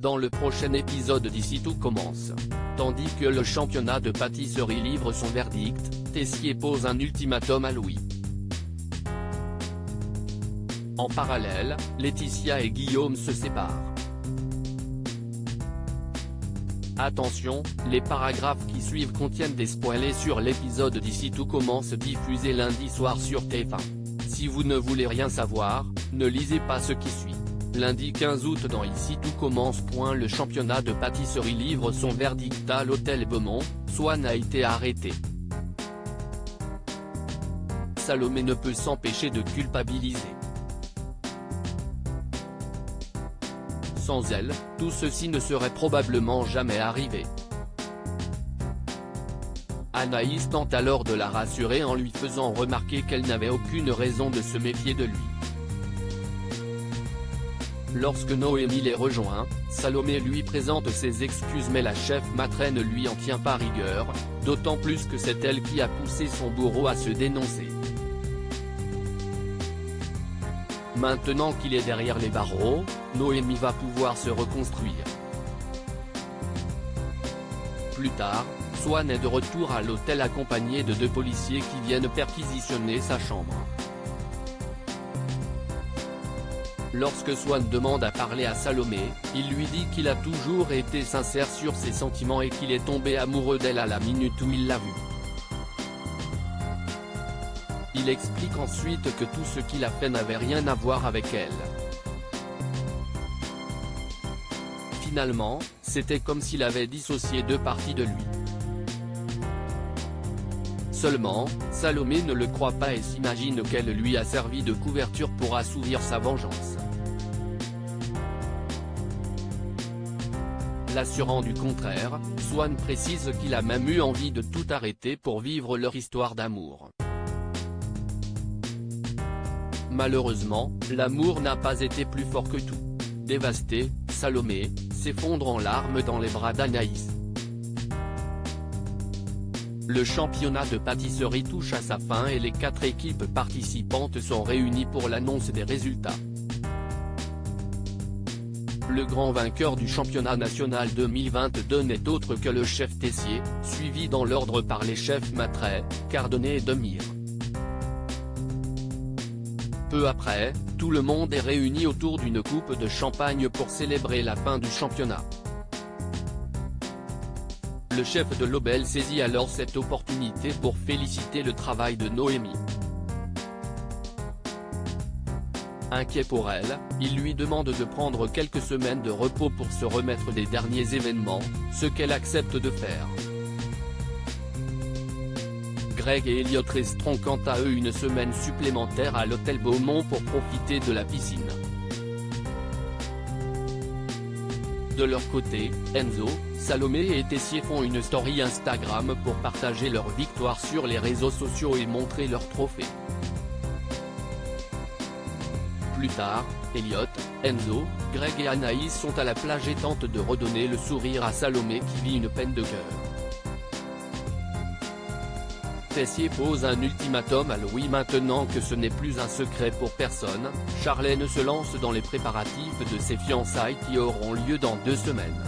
dans le prochain épisode d'Ici tout commence. Tandis que le championnat de pâtisserie livre son verdict, Tessier pose un ultimatum à Louis. En parallèle, Laetitia et Guillaume se séparent. Attention, les paragraphes qui suivent contiennent des spoilers sur l'épisode d'Ici tout commence diffusé lundi soir sur TF1. Si vous ne voulez rien savoir, ne lisez pas ce qui suit. Lundi 15 août dans Ici tout commence. Le championnat de pâtisserie livre son verdict à l'hôtel Beaumont, Swan a été arrêté. Salomé ne peut s'empêcher de culpabiliser. Sans elle, tout ceci ne serait probablement jamais arrivé. Anaïs tente alors de la rassurer en lui faisant remarquer qu'elle n'avait aucune raison de se méfier de lui. Lorsque Noémie les rejoint, Salomé lui présente ses excuses mais la chef maîtresse ne lui en tient pas rigueur, d'autant plus que c'est elle qui a poussé son bourreau à se dénoncer. Maintenant qu'il est derrière les barreaux, Noémie va pouvoir se reconstruire. Plus tard, Swan est de retour à l'hôtel accompagné de 2 policiers qui viennent perquisitionner sa chambre. Lorsque Swan demande à parler à Salomé, il lui dit qu'il a toujours été sincère sur ses sentiments et qu'il est tombé amoureux d'elle à la minute où il l'a vue. Il explique ensuite que tout ce qu'il a fait n'avait rien à voir avec elle. Finalement, c'était comme s'il avait dissocié 2 parties de lui. Seulement, Salomé ne le croit pas et s'imagine qu'elle lui a servi de couverture pour assouvir sa vengeance. L'assurant du contraire, Swan précise qu'il a même eu envie de tout arrêter pour vivre leur histoire d'amour. Malheureusement, l'amour n'a pas été plus fort que tout. Dévastée, Salomé s'effondre en larmes dans les bras d'Anaïs. Le championnat de pâtisserie touche à sa fin et les 4 équipes participantes sont réunies pour l'annonce des résultats. Le grand vainqueur du championnat national 2022 n'est autre que le chef Tessier, suivi dans l'ordre par les chefs Matrey, Cardonnet et Demire. Peu après, tout le monde est réuni autour d'une coupe de champagne pour célébrer la fin du championnat. Le chef de l'Obel saisit alors cette opportunité pour féliciter le travail de Noémie. Inquiet pour elle, il lui demande de prendre quelques semaines de repos pour se remettre des derniers événements, ce qu'elle accepte de faire. Greg et Elliot resteront quant à eux une semaine supplémentaire à l'hôtel Beaumont pour profiter de la piscine. De leur côté, Enzo, Salomé et Tessier font une story Instagram pour partager leur victoire sur les réseaux sociaux et montrer leur trophée. Plus tard, Elliot, Enzo, Greg et Anaïs sont à la plage et tentent de redonner le sourire à Salomé qui vit une peine de cœur. Tessier pose un ultimatum à Louis maintenant que ce n'est plus un secret pour personne, Charlène se lance dans les préparatifs de ses fiançailles qui auront lieu dans 2 semaines.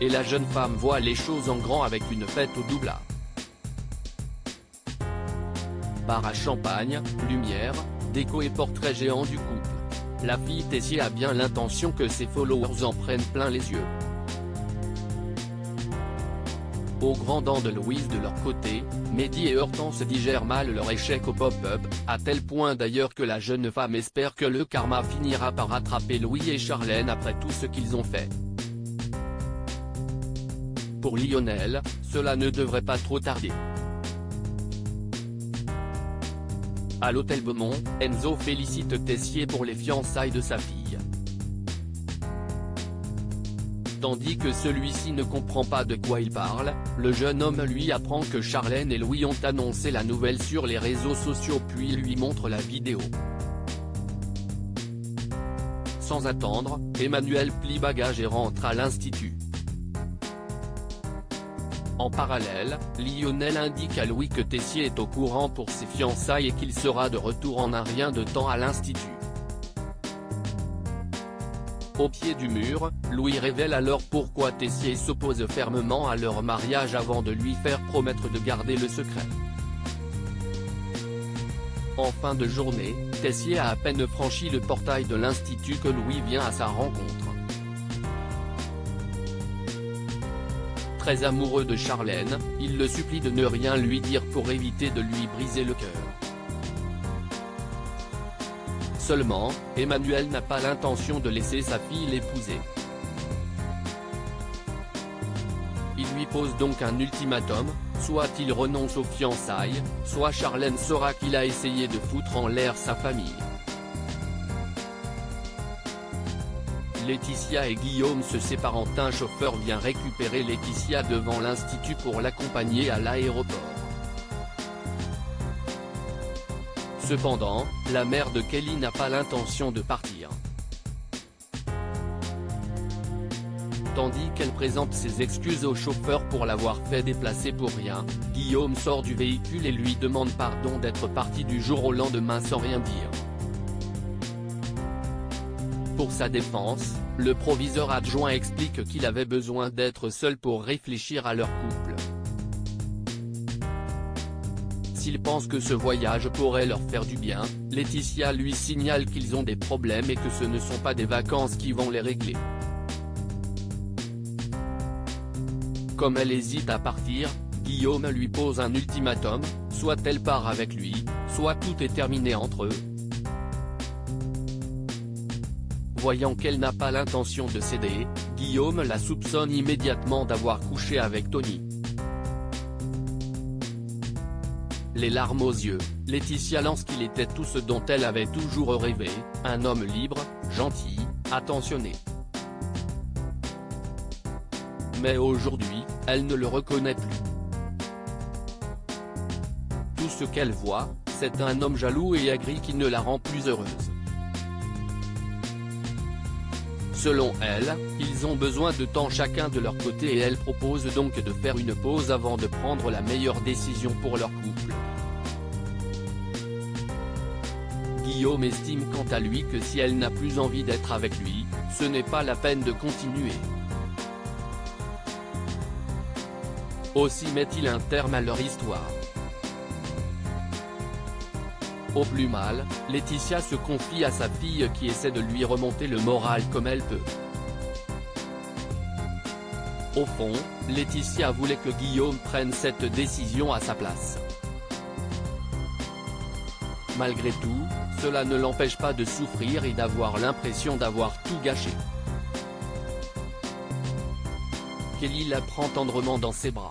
Et la jeune femme voit les choses en grand avec une fête au Doubla. Bar à champagne, lumière, déco et portrait géant du couple. La fille Tessier a bien l'intention que ses followers en prennent plein les yeux. Aux grands dents de Louise de leur côté, Mehdi et Hortense digèrent mal leur échec au pop-up, à tel point d'ailleurs que la jeune femme espère que le karma finira par rattraper Louis et Charlène après tout ce qu'ils ont fait. Pour Lionel, cela ne devrait pas trop tarder. À l'hôtel Beaumont, Enzo félicite Tessier pour les fiançailles de sa fille. Tandis que celui-ci ne comprend pas de quoi il parle, le jeune homme lui apprend que Charlène et Louis ont annoncé la nouvelle sur les réseaux sociaux puis lui montre la vidéo. Sans attendre, Emmanuel plie bagages et rentre à l'institut. En parallèle, Lionel indique à Louis que Tessier est au courant pour ses fiançailles et qu'il sera de retour en un rien de temps à l'institut. Au pied du mur, Louis révèle alors pourquoi Tessier s'oppose fermement à leur mariage avant de lui faire promettre de garder le secret. En fin de journée, Tessier a à peine franchi le portail de l'Institut que Louis vient à sa rencontre. Très amoureux de Charlène, il le supplie de ne rien lui dire pour éviter de lui briser le cœur. Seulement, Emmanuel n'a pas l'intention de laisser sa fille l'épouser. Il lui pose donc un ultimatum, soit il renonce aux fiançailles, soit Charlène saura qu'il a essayé de foutre en l'air sa famille. Laetitia et Guillaume se séparant, un chauffeur vient récupérer Laetitia devant l'Institut pour l'accompagner à l'aéroport. Cependant, la mère de Kelly n'a pas l'intention de partir. Tandis qu'elle présente ses excuses au chauffeur pour l'avoir fait déplacer pour rien, Guillaume sort du véhicule et lui demande pardon d'être parti du jour au lendemain sans rien dire. Pour sa défense, le proviseur adjoint explique qu'il avait besoin d'être seul pour réfléchir à leur couple. S'il pense que ce voyage pourrait leur faire du bien, Laetitia lui signale qu'ils ont des problèmes et que ce ne sont pas des vacances qui vont les régler. Comme elle hésite à partir, Guillaume lui pose un ultimatum, soit elle part avec lui, soit tout est terminé entre eux. Voyant qu'elle n'a pas l'intention de céder, Guillaume la soupçonne immédiatement d'avoir couché avec Tony. Les larmes aux yeux, Laetitia lance qu'il était tout ce dont elle avait toujours rêvé, un homme libre, gentil, attentionné. Mais aujourd'hui, elle ne le reconnaît plus. Tout ce qu'elle voit, c'est un homme jaloux et aigri qui ne la rend plus heureuse. Selon elle, ils ont besoin de temps chacun de leur côté et elle propose donc de faire une pause avant de prendre la meilleure décision pour leur couple. Guillaume estime quant à lui que si elle n'a plus envie d'être avec lui, ce n'est pas la peine de continuer. Aussi met-il un terme à leur histoire. Au plus mal, Laetitia se confie à sa fille qui essaie de lui remonter le moral comme elle peut. Au fond, Laetitia voulait que Guillaume prenne cette décision à sa place. Malgré tout, cela ne l'empêche pas de souffrir et d'avoir l'impression d'avoir tout gâché. Kelly la prend tendrement dans ses bras.